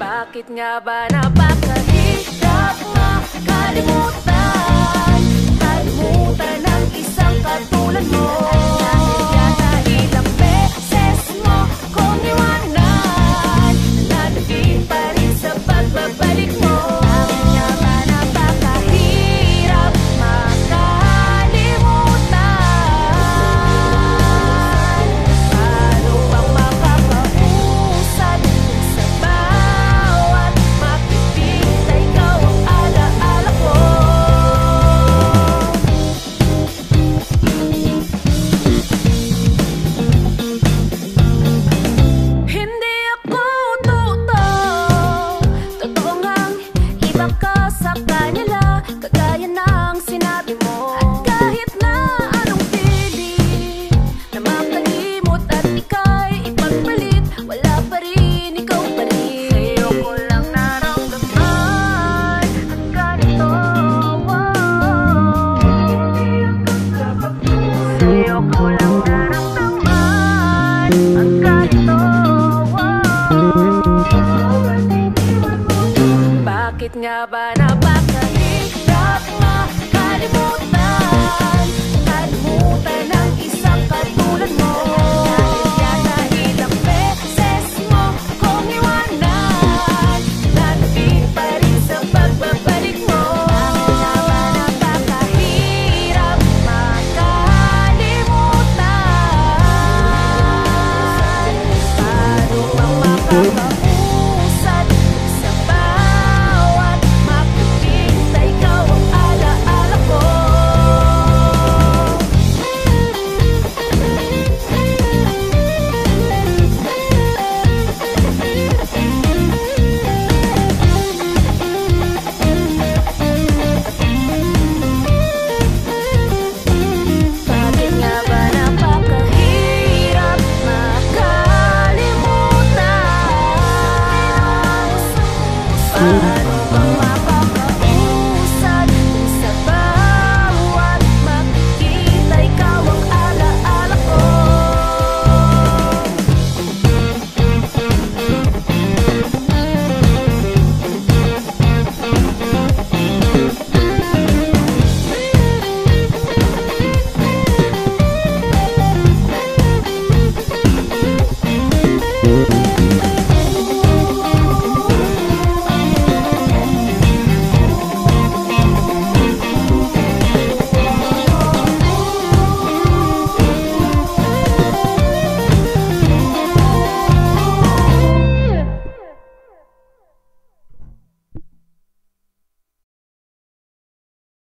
Bakit nga ba napakahirap makalimutan? Kalimutan ang isang katulad mo. Yata ilang beses mo kong iwanan, nanatili pa rin sa pagbabalik mo. Bakit nga ba napakahirap makalimutan? Paano bang makakausad sa bawat mapipili na ikaw ang alaala ko? Hindi ako totoo ngang iba ka sa kanila, kagaya ng sinabi mo. At kahit na anong pilit na makalimot at ika'y ipagpalit, wala pa rin, ikaw pa rin. Sa'yo ko lang naramdaman ang ganito. Sa'yo ko lang naramdaman ang ganito. Bakit nga ba napakahirap makalimutan? Kalimutan ang isang katulad mo. Yata ilang beses mo kong iwanan, nanatili pa rin sa pagbabalik mo. Bakit nga ba napakahirap makalimutan? Paano bang makakausad sa bawat mapipili na ikaw ang alaala ko? Bakit nga ba napakahirap makalimutan?